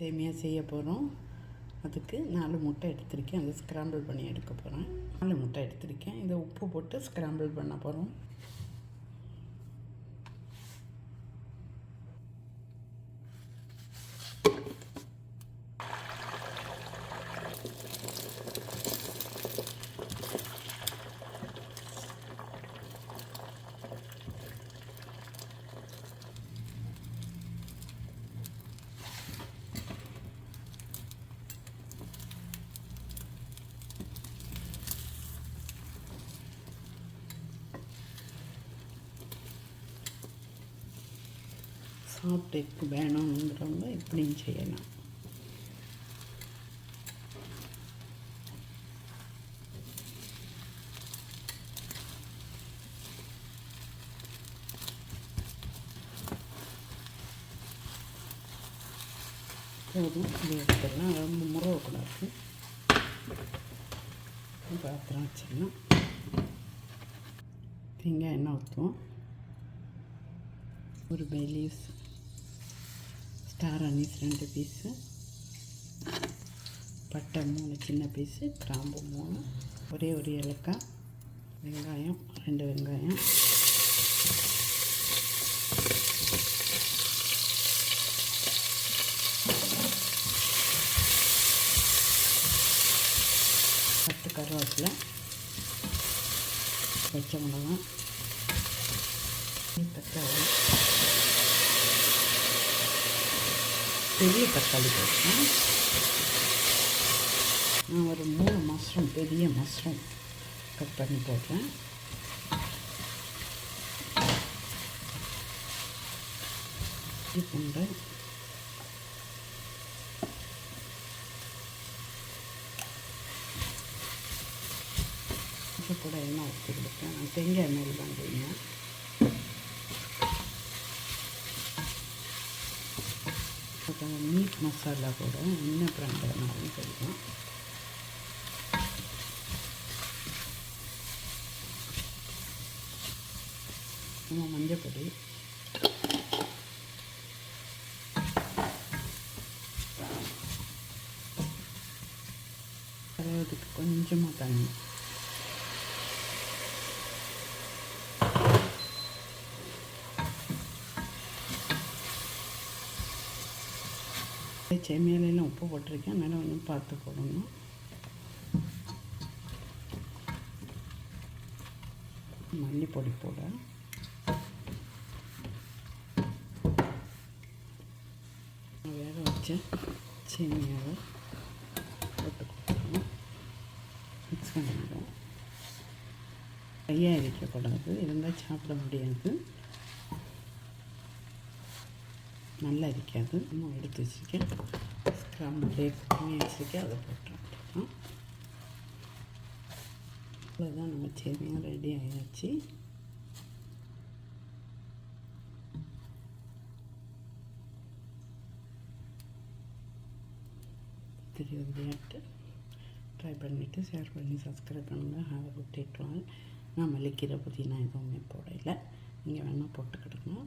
சேமியா செய்ய போகிறோம். அதுக்கு 4 முட்டை எடுத்திருக்கேன். அதை ஸ்க்ராம்பிள் பண்ணி எடுக்க போகிறேன். 4 முட்டை எடுத்திருக்கேன். இதை உப்பு போட்டு ஸ்க்ராம்பிள் பண்ண போகிறோம். சாஃப்ட் எக் வேணுங்கிறவங்க இப்படியும் செய்யலாம். போதும், இது எடுத்துடலாம். ரொம்ப முறவக்கூடாது. பாத்திரம் வச்சிடலாம். தேங்காய் எண்ணெய் ஊற்றுவோம். ஒரு bay leaves, star anise 2 piece, பட்டை 3 சின்ன பீஸு, கிராம்பு 3, ஒரே ஒரு ஏலக்காய், வெங்காயம் 2 வெங்காயம், கருவேப்பிலை, பச்சை மிளகாய், தக்காளி, பெரிய தக்காளி போட்டேன். நான் ஒரு 3 மஷ்ரூம், பெரிய மஷ்ரூம் கட் பண்ணி போடுறேன். பூண்டை, கூட எண்ணெய் ஊற்றி கொடுப்பேன். நான் தேங்காய் எண்ணெயில் தான் செய்வேன். அப்புறம் மீட் மசாலா கூட இன்னும் பிராண்ட் எண்ணெயும் செய்வோம். மஞ்சப்பொடி, கரையாதுக்கு கொஞ்சமாக தண்ணி, சேமியாலாம் உப்பு போட்டிருக்கேன். அதனால் ஒன்றும் பார்த்து போடணும். மல்லிப்பொடி போட, வேக வச்ச சேமியாவை போட்டு கொடுத்துருவோம். மிக்ஸ் பண்ணிடுவோம். கையாக இருக்கக்கூடாது, இருந்தால் சாப்பிட முடியாது, நல்லா இருக்காது. இன்னும் எடுத்து வச்சுருக்கேன். ஸ்க்ராம்பிள் பண்ணி வச்சுருக்கேன். அதை போட்டுருக்கோம். அவ்வளோதான், நம்ம சேமியா ரெடி ஆகிடுச்சு. தெரியாட்டு ட்ரை பண்ணிவிட்டு ஷேர் பண்ணி சப்ஸ்கிரைப் பண்ணுங்கள். Have good day to all. நான் மல்லிக்கீரை புதினா எதுவுமே போடலை. நீங்கள் வேணால் போட்டுக்கிடுங்க.